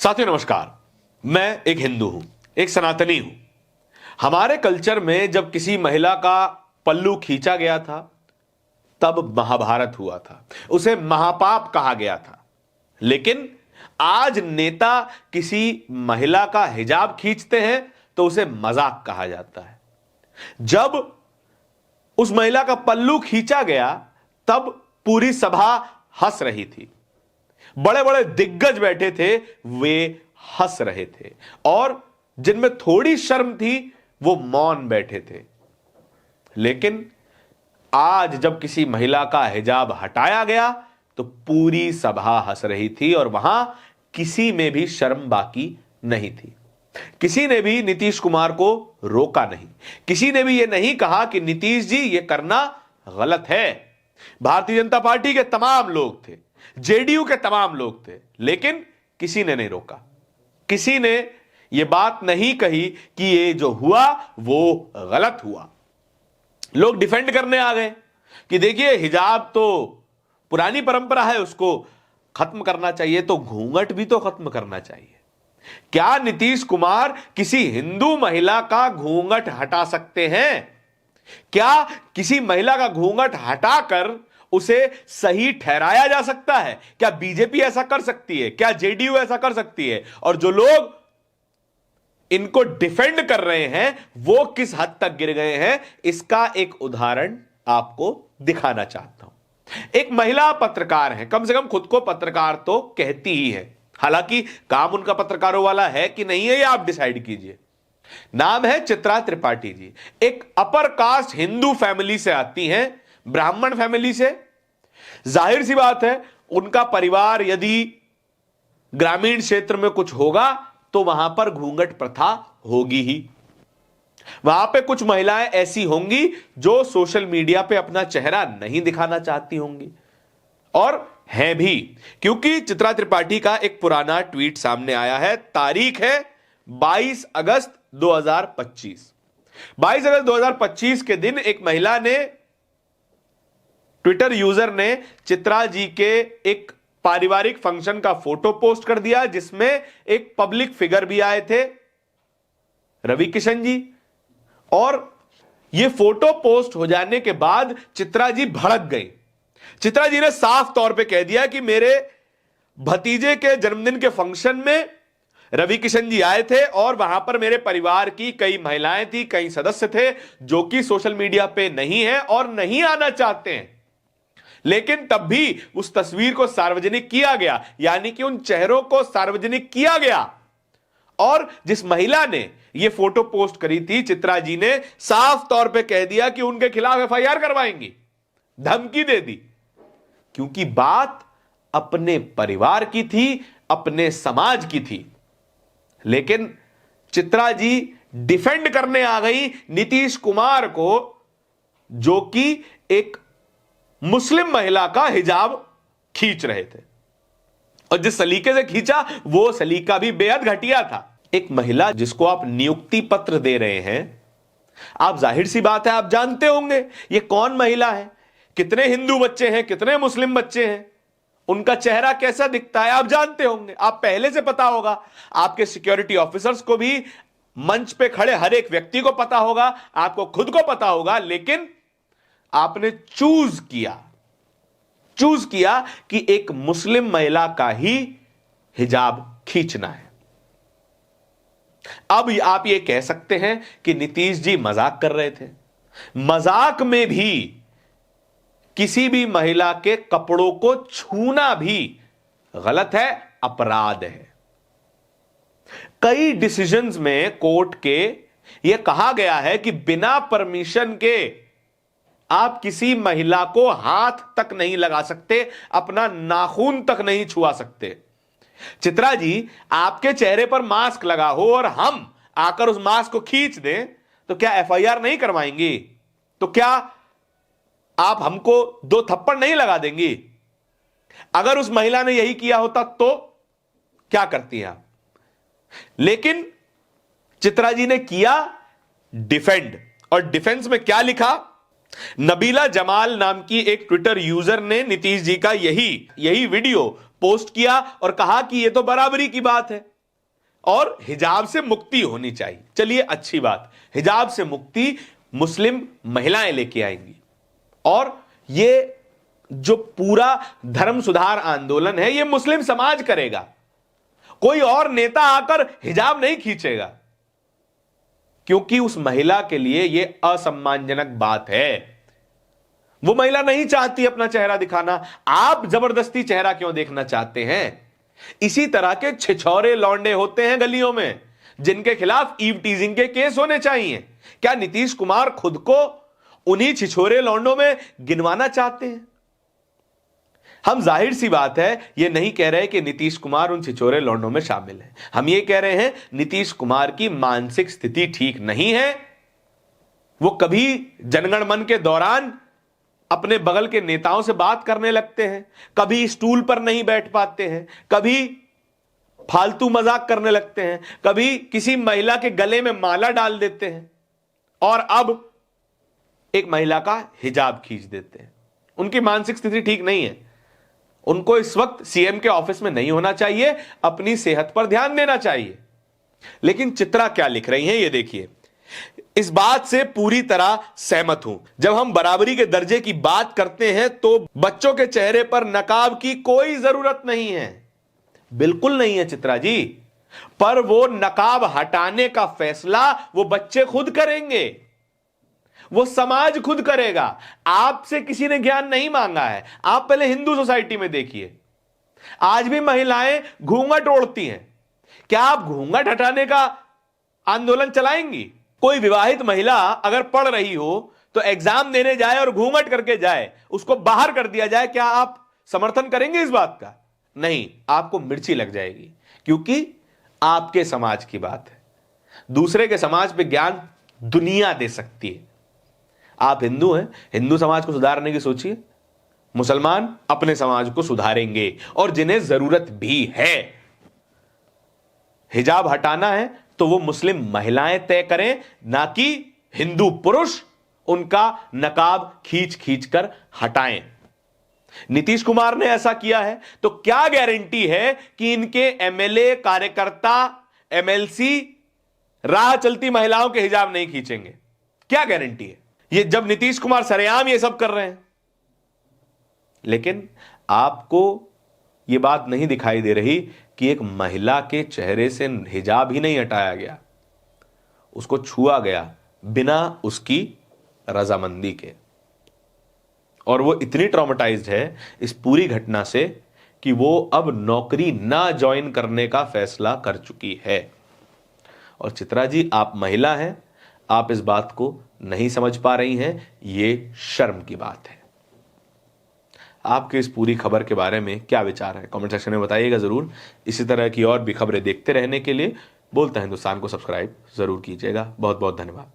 साथियों नमस्कार। मैं एक हिंदू हूं, एक सनातनी हूं। हमारे कल्चर में जब किसी महिला का पल्लू खींचा गया था तब महाभारत हुआ था, उसे महापाप कहा गया था। लेकिन आज नेता किसी महिला का हिजाब खींचते हैं तो उसे मजाक कहा जाता है। जब उस महिला का पल्लू खींचा गया तब पूरी सभा हंस रही थी, बड़े बड़े दिग्गज बैठे थे, वे हंस रहे थे, और जिनमें थोड़ी शर्म थी वो मौन बैठे थे। लेकिन आज जब किसी महिला का हिजाब हटाया गया तो पूरी सभा हंस रही थी और वहां किसी में भी शर्म बाकी नहीं थी। किसी ने भी नीतीश कुमार को रोका नहीं, किसी ने भी यह नहीं कहा कि नीतीश जी यह करना गलत है। भारतीय जनता पार्टी के तमाम लोग थे, जेडीयू के तमाम लोग थे, लेकिन किसी ने नहीं रोका, किसी ने यह बात नहीं कही कि यह जो हुआ वो गलत हुआ। लोग डिफेंड करने आ गए कि देखिए हिजाब तो पुरानी परंपरा है, उसको खत्म करना चाहिए, तो घूंघट भी तो खत्म करना चाहिए। क्या नीतीश कुमार किसी हिंदू महिला का घूंघट हटा सकते हैं? क्या किसी महिला का घूंघट हटाकर उसे सही ठहराया जा सकता है? क्या बीजेपी ऐसा कर सकती है? क्या जेडीयू ऐसा कर सकती है? और जो लोग इनको डिफेंड कर रहे हैं वो किस हद तक गिर गए हैं, इसका एक उदाहरण आपको दिखाना चाहता हूं। एक महिला पत्रकार है, कम से कम खुद को पत्रकार तो कहती ही है, हालांकि काम उनका पत्रकारों वाला है कि नहीं है ये आप डिसाइड कीजिए। नाम है चित्रा त्रिपाठी जी। एक अपर कास्ट हिंदू फैमिली से आती हैं, ब्राह्मण फैमिली से। जाहिर सी बात है उनका परिवार यदि ग्रामीण क्षेत्र में कुछ होगा तो वहां पर घूंघट प्रथा होगी ही। वहां पे कुछ महिलाएं ऐसी होंगी जो सोशल मीडिया पे अपना चेहरा नहीं दिखाना चाहती होंगी, और हैं भी, क्योंकि चित्रा त्रिपाठी का एक पुराना ट्वीट सामने आया है। तारीख है 22 अगस्त 2025। 22 अगस्त 2025 के दिन एक महिला ने, ट्विटर यूजर ने चित्रा जी के एक पारिवारिक फंक्शन का फोटो पोस्ट कर दिया जिसमें एक पब्लिक फिगर भी आए थे, रवि किशन जी। और यह फोटो पोस्ट हो जाने के बाद चित्रा जी भड़क गई। चित्रा जी ने साफ तौर पे कह दिया कि मेरे भतीजे के जन्मदिन के फंक्शन में रवि किशन जी आए थे और वहां पर मेरे परिवार की कई महिलाएं थी, कई सदस्य थे जो कि सोशल मीडिया पे नहीं है और नहीं आना चाहते हैं। लेकिन तब भी उस तस्वीर को सार्वजनिक किया गया, यानी कि उन चेहरों को सार्वजनिक किया गया। और जिस महिला ने यह फोटो पोस्ट करी थी, चित्रा जी ने साफ तौर पे कह दिया कि उनके खिलाफ एफआईआर करवाएंगी, धमकी दे दी, क्योंकि बात अपने परिवार की थी, अपने समाज की थी। लेकिन चित्रा जी डिफेंड करने आ गई नीतीश कुमार को, जो कि एक मुस्लिम महिला का हिजाब खींच रहे थे, और जिस सलीके से खींचा वो सलीका भी बेहद घटिया था। एक महिला जिसको आप नियुक्ति पत्र दे रहे हैं, आप जाहिर सी बात है आप जानते होंगे ये कौन महिला है, कितने हिंदू बच्चे हैं, कितने मुस्लिम बच्चे हैं, उनका चेहरा कैसा दिखता है आप जानते होंगे, आप पहले से पता होगा, आपके सिक्योरिटी ऑफिसर्स को भी, मंच पे खड़े हर एक व्यक्ति को पता होगा, आपको खुद को पता होगा। लेकिन आपने चूज किया कि एक मुस्लिम महिला का ही हिजाब खींचना है। अब आप ये कह सकते हैं कि नीतीश जी मजाक कर रहे थे। मजाक में भी किसी भी महिला के कपड़ों को छूना भी गलत है, अपराध है। कई डिसीजंस में कोर्ट के यह कहा गया है कि बिना परमिशन के आप किसी महिला को हाथ तक नहीं लगा सकते, अपना नाखून तक नहीं छुआ सकते। चित्रा जी, आपके चेहरे पर मास्क लगा हो और हम आकर उस मास्क को खींच दें तो क्या एफआईआर नहीं करवाएंगी? तो क्या आप हमको 2 थप्पड़ नहीं लगा देंगी? अगर उस महिला ने यही किया होता तो क्या करती हैं आप? लेकिन चित्रा जी ने किया डिफेंड, और डिफेंस में क्या लिखा? नबीला जमाल नाम की एक ट्विटर यूजर ने नीतीश जी का यही वीडियो पोस्ट किया और कहा कि यह तो बराबरी की बात है, और हिजाब से मुक्ति होनी चाहिए। चलिए अच्छी बात, हिजाब से मुक्ति मुस्लिम महिलाएं लेके आएंगी और ये जो पूरा धर्म सुधार आंदोलन है ये मुस्लिम समाज करेगा, कोई और नेता आकर हिजाब नहीं खींचेगा, क्योंकि उस महिला के लिए यह असम्मानजनक बात है। वो महिला नहीं चाहती अपना चेहरा दिखाना, आप जबरदस्ती चेहरा क्यों देखना चाहते हैं? इसी तरह के छिछोरे लौंडे होते हैं गलियों में जिनके खिलाफ ईव टीजिंग के केस होने चाहिए। क्या नीतीश कुमार खुद को उन्हीं छिछोरे लौंडों में गिनवाना चाहते हैं? हम जाहिर सी बात है ये नहीं कह रहे कि नीतीश कुमार उन छिछोरे लौंडों में शामिल हैं। हम ये कह रहे हैं नीतीश कुमार की मानसिक स्थिति ठीक नहीं है। वो कभी जनगण मन के दौरान अपने बगल के नेताओं से बात करने लगते हैं, कभी स्टूल पर नहीं बैठ पाते हैं, कभी फालतू मजाक करने लगते हैं, कभी किसी महिला के गले में माला डाल देते हैं और अब एक महिला का हिजाब खींच देते हैं। उनकी मानसिक स्थिति ठीक नहीं है। उनको इस वक्त सीएम के ऑफिस में नहीं होना चाहिए, अपनी सेहत पर ध्यान देना चाहिए। लेकिन चित्रा क्या लिख रही हैं ये देखिए। इस बात से पूरी तरह सहमत हूं। जब हम बराबरी के दर्जे की बात करते हैं तो बच्चों के चेहरे पर नकाब की कोई जरूरत नहीं है। बिल्कुल नहीं है चित्रा जी, पर वो नकाब हटाने का फैसला वो बच्चे खुद करेंगे, वो समाज खुद करेगा। आपसे किसी ने ज्ञान नहीं मांगा है। आप पहले हिंदू सोसाइटी में देखिए, आज भी महिलाएं घूंघट ओढ़ती हैं। क्या आप घूंघट हटाने का आंदोलन चलाएंगी? कोई विवाहित महिला अगर पढ़ रही हो तो एग्जाम देने जाए और घूंघट करके जाए, उसको बाहर कर दिया जाए, क्या आप समर्थन करेंगे इस बात का? नहीं, आपको मिर्ची लग जाएगी, क्योंकि आपके समाज की बात है। दूसरे के समाज पे ज्ञान दुनिया दे सकती है। आप हिंदू हैं, हिंदू समाज को सुधारने की सोचिए। मुसलमान अपने समाज को सुधारेंगे और जिन्हें जरूरत भी है। हिजाब हटाना है तो वो मुस्लिम महिलाएं तय करें, ना कि हिंदू पुरुष उनका नकाब खींच खींच कर हटाएं। नीतीश कुमार ने ऐसा किया है तो क्या गारंटी है कि इनके एमएलए, कार्यकर्ता, एमएलसी राह चलती महिलाओं के हिजाब नहीं खींचेंगे? क्या गारंटी है? ये जब नीतीश कुमार सरेआम ये सब कर रहे हैं। लेकिन आपको ये बात नहीं दिखाई दे रही कि एक महिला के चेहरे से हिजाब ही नहीं हटाया गया, उसको छुआ गया बिना उसकी रजामंदी के। और वो इतनी ट्रॉमेटाइज्ड है इस पूरी घटना से कि वो अब नौकरी ना ज्वाइन करने का फैसला कर चुकी है। और चित्रा जी, आप महिला हैं, आप इस बात को नहीं समझ पा रही हैं, ये शर्म की बात है। आपके इस पूरी खबर के बारे में क्या विचार है कमेंट सेक्शन में बताइएगा जरूर। इसी तरह की और भी खबरें देखते रहने के लिए बोलता हिंदुस्तान को सब्सक्राइब जरूर कीजिएगा। बहुत बहुत धन्यवाद।